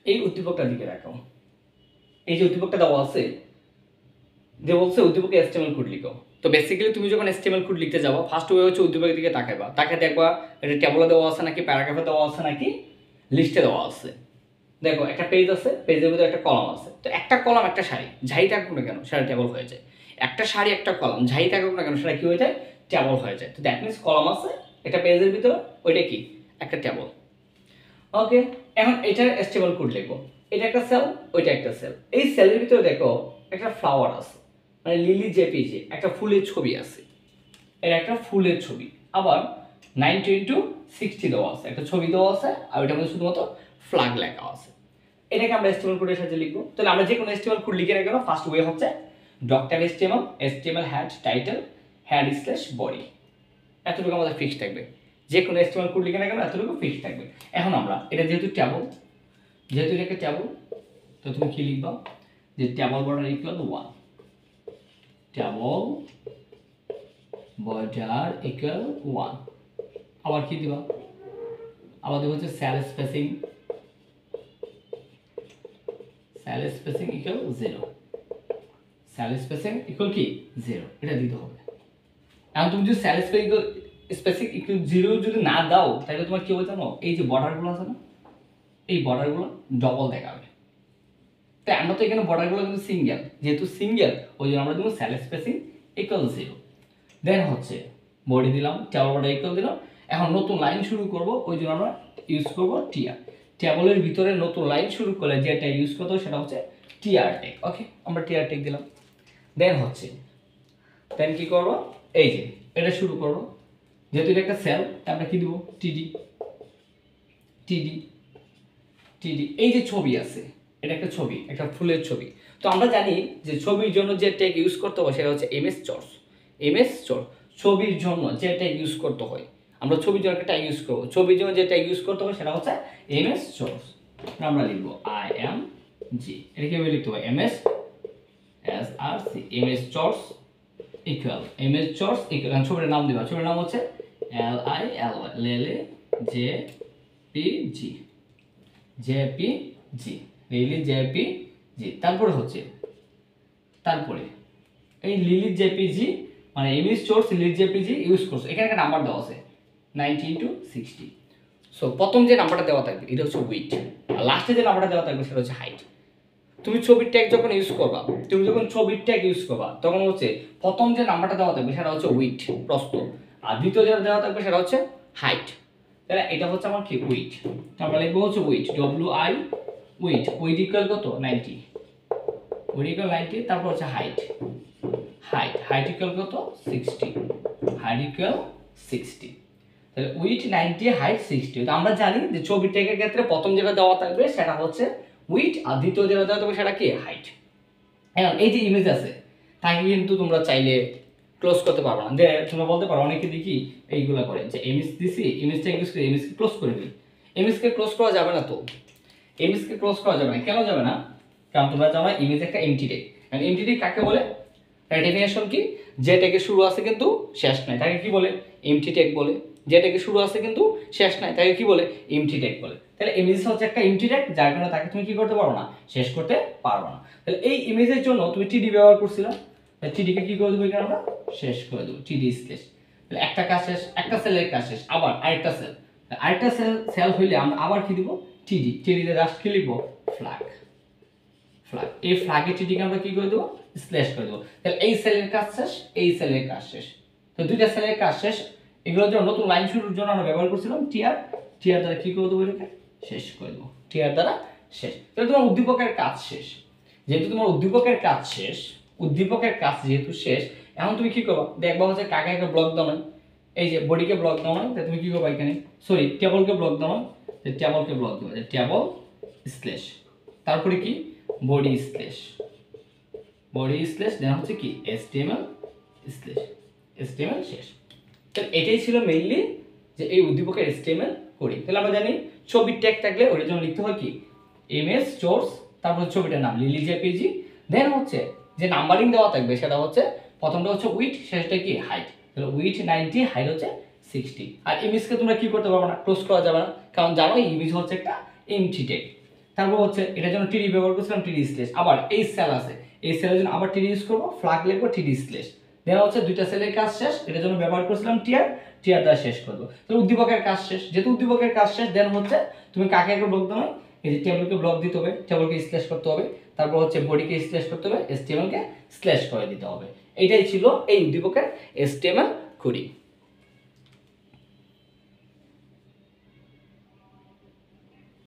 এই উদ্দীপকটার দিকে রাখো। এই যে উদ্দীপকটা দেওয়া আছে, যে বলছে উদ্দীপকে HTML কোড লিখো। তো বেসিক্যালি তুমি যখন HTML কোড লিখতে যাবো, ফার্স্ট ওয়ে হচ্ছে উদ্দীপকের দিকে তাকাইবা, তাকে দেখবা এটা টেবলে দেওয়া আছে নাকি প্যারাগ্রাফে দেওয়া আছে নাকি লিস্টে দেওয়া আছে। দেখো একটা পেজ আছে, পেজের ভিতরে একটা কলাম আছে। তো একটা কলাম একটা সারি যাই থাকুক না কেন সেটা টেবল হয়ে যায়। একটা সারি একটা কলাম যাই থাকুক না কেন সেটা কি হয়ে যায়, টেবল হয়ে যায়। তো দ্যাট মিনস কলাম আছে একটা পেজের ভিতরে, ওইটা কি একটা টেবল। ওকে, এখন এটার HTML কোড লিখবো। এটা একটা সেল, ওইটা একটা সেল। এই সেলের ভিতরে দেখো একটা ফ্লাওয়ার আছে, মানে লিলি জেপিজি, একটা ফুলের ছবি আছে। এটা একটা ফুলের ছবি। আবার 90x60 দেওয়া আছে, একটা ছবি দেওয়া আছে, আর ওইটার মধ্যে শুধুমাত্র ফ্ল্যাগ লেখা আছে। এটাকে আমরা HTML কোডের সাথে লিখবো। তাহলে আমরা যে কোনো HTML কোড লিখে রাখবো। ফার্স্ট ওয়ে হচ্ছে doctor HTML head title head slash body, এতটুকু আমাদের ফিক্স থাকবে। যে কোনো HTML কোড লিখে রাখবো, এতটুকু ফিক্স থাকবে। এখন আমরা এটা যেহেতু টেবল, যেহেতু এটা একটা টেবল, তো তুমি কি লিখবা যে table border equal 1, table border equal 1। আবার কি দিবা, আবার দেবো হচ্ছে sell spacing equal 0, sell spacing equal কি 0, এটা দিতে হবে। এখন তুমি যদি সেল স্পেসিং ইকুয়াল 0 যদি না দাও, তাহলে তোমার কি হবে জানো, এই যে বর্ডারগুলো আছে না, এই বর্ডারগুলো ডবল দেখাবে। তাই আমরা তো এখানে বর্ডারগুলো কিন্তু সিঙ্গেল, যেহেতু সিঙ্গেল ওই জন্য আমরা দেবো সেল স্পেসিং ইকুয়াল 0। দেন হচ্ছে বডি দিলাম, টেবল বর্ডার ইকুয়াল দিলাম। এখন নতুন লাইন শুরু করব, ওই জন্য আমরা ইউজ করব টিআর। টেবলের ভিতরে নতুন লাইন শুরু করলে যেটা ইউজ করতে হবে সেটা হচ্ছে টিআর ট্যাগ। ওকে, আমরা টিআর ট্যাগ দিলাম। দেন হচ্ছে দেন কি করব, এই যে এটা শুরু করব, যেহেতু এটা একটা সেল, আমরা কি দিব টিডি টিডি টিডি। এই যে ছবি আছে, এটা একটা ছবি, একটা ফুলের ছবি। তো আমরা জানি যে ছবির জন্য যে ট্যাগ ইউজ করতে হয় সেটা হচ্ছে এমএস চর্স। ছবির জন্য যে ট্যাগ ইউজ করতে হয়, আমরা ছবির জন্য একটা ট্যাগ ইউজ করব। ছবির জন্য যে ট্যাগ ইউজ করতে হয় সেটা হচ্ছে এমএস চর্স। আমরা লিখবো IMG, এটা কিভাবে লিখতে হয়, MSSRC, এমএস চর্স ইকুয়াল ছবির নাম দিবা। ছবির নাম হচ্ছে LILY, লেলে JPG, লিলি জেপিজি। তারপরে হচ্ছে এই লিলি জেপিজি মানে image source lily JPG use করছে। এখানে একটা নাম্বার দেওয়া আছে 90x60। সো প্রথম যে নাম্বারটা দেওয়া থাকবে এটা হচ্ছে উইডথ, আর লাস্টে যে নাম্বারটা দেওয়া থাকবে সেটা হচ্ছে হাইট। তুমি ছবির ট্যাগ যখন ইউজ করবা, তখন হচ্ছে প্রথম যে নাম্বারটা দেওয়া থাকবে সেটা হচ্ছে উইডথ প্রস্থ, আর দ্বিতীয় যেটা দেওয়া থাকবে সেটা হচ্ছে হাইট। তাহলে এটা হচ্ছে আমার কি উইডথ। আমরা লিখবো হচ্ছে উইডথ, WI উইডথ ইকুয়াল কত 90, উইডথ ইকুয়াল 90। তারপর হচ্ছে হাইট ইকুয়াল কত 60, হাইট ইকুয়াল 60। তাহলে উইডথ 90, হাইট 60। তো আমরা জানি যে ছবি ট্যাগের ক্ষেত্রে প্রথম যেটা দেওয়া থাকবে সেটা হচ্ছে উইডথ, আর দ্বিতীয় যেটা দেওয়া থাকবে সেটা কি হাইট। এখন এই যে ইমেজ আছে তাকে কিন্তু তোমরা চাইলে ক্লোজ করতে পারবে না। তোমরা বলতে পারো, অনেকে দেখি এইগুলা করে যে ইমেজ দিছি, ইমেজটা ইউজ করে ইমেজকে ক্লোজ করে দিই। ইমেজকে ক্লোজ করা যাবে না। তো ইমেজকে ক্লোজ করা যাবে না, কেন যাবে না? কারণ তোমরা জানো ইমেজ একটা এমটি ট্যাগ। আর এমটি ট্যাগ কাকে বলে? ডেফিনেশন কি, যে ট্যাগে শুরু আছে কিন্তু শেষ নাই তাকে কি বলে? এমটি ট্যাগ বলে। যে ট্যাগে শুরু আছে কিন্তু শেষ নাই তাকে কি বলে? এমটি ট্যাগ বলে। তাহলে ইমেজ হচ্ছে একটা এমটি ট্যাগ, যার কারণে তাকে তুমি কি করতে পারো না, শেষ করতে পারবে না। তাহলে এই ইমেজের জন্য তুমি টিডি ব্যবহার করছিলে, টিডিকে কি করে দেবো, এখানে আমরা শেষ করে দেবো টিডি স্ল্যাশ। তাহলে একটা কাজ শেষ, একটা সেলের কাজ শেষ, আবার আরেকটা সেল হইলে আমরা আবার কি দিব টিডিতে জাস্ট কি লিখবো ফ্ল্যাগ। এই ফ্ল্যাগের টিডিকে আমরা কি করে দেবো, স্ল্যাশ করে দেবো। তাহলে এই সেলের কাজ শেষ, এই সেলের কাজ শেষ। তো দুইটা সেলের কাজ শেষ। এগুলোর জন্য নতুন লাইন শুরুর জন্য আমরা ব্যবহার করছিলাম টিআর দ্বারা কি করে দেবো, এটাকে শেষ করে দেবো, টিআর দ্বারা শেষ। তাহলে তোমার উদ্দীপকের কাজ শেষ। যেহেতু তোমার উদ্দীপকের কাজ যেহেতু শেষ, এখন তুমি কি করবা, দেখবা হচ্ছে কাকে একটা ব্লক দাও না, এই যে বডিকে ব্লক দাও না, তাহলে তুমি কি করবা এখানে, সরি টেবলকে ব্লক দাও না, টেবলকে ব্লক দেবো, টেবল স্ল্যাশ, তারপরে কি বডি স্ল্যাশ দেন হচ্ছে কি HTML শেষ। তাহলে এটাই ছিল মেইনলি যে এই উদ্দীপকের HTML করি। তাহলে আমরা জানি ছবির ট্যাগ থাকলে ওটার জন্য লিখতে হয় কি এমএস সোর্স, তারপর ছবিটার নাম লিলি জেপিজি। দেন হচ্ছে যে নাম্বারিং দেওয়া থাকবে সেটা হচ্ছে প্রথমটা হচ্ছে উইডথ, শেষটা কি হাইট। তাহলে উইডথ 90, হাইট হচ্ছে 60। আর ইমেজকে তোমরা কি করতে পারবে না, ক্লোজ করা যাবে না, কারণ জানো ইমেজ হচ্ছে একটা এমটি ট্যাগ। তারপর হচ্ছে এটার জন্য টিডি ব্যবহার করছিলাম, টিডি স্ল্যাশ, আবার এই সেল আছে, এই সেলের জন্য আবার টিডি ইউজ করবো, ফ্ল্যাগ লিখবো টিডি স্ল্যাশ, দেন হচ্ছে দুইটা সেলের কাজ শেষ, এটার জন্য ব্যবহার করছিলাম টিআর, টিআর দ্বারা শেষ করবো। তাহলে উদ্দীপকের কাজ শেষ, যেহেতু উদ্দীপকের কাজ শেষ, দেন হচ্ছে তুমি কাকে আগে ব্লক দাও, এই যে টেবিলকে ব্লক দিতে হবে, টেবিলকে স্ল্যাশ করতে হবে, তারপর হচ্ছে বডিকে স্ল্যাশ করতে হবে, এসটিএমএল কে স্ল্যাশ করে দিতে হবে। এটাই ছিল এই উদ্দীপকের এসটিএমএল কোডিং।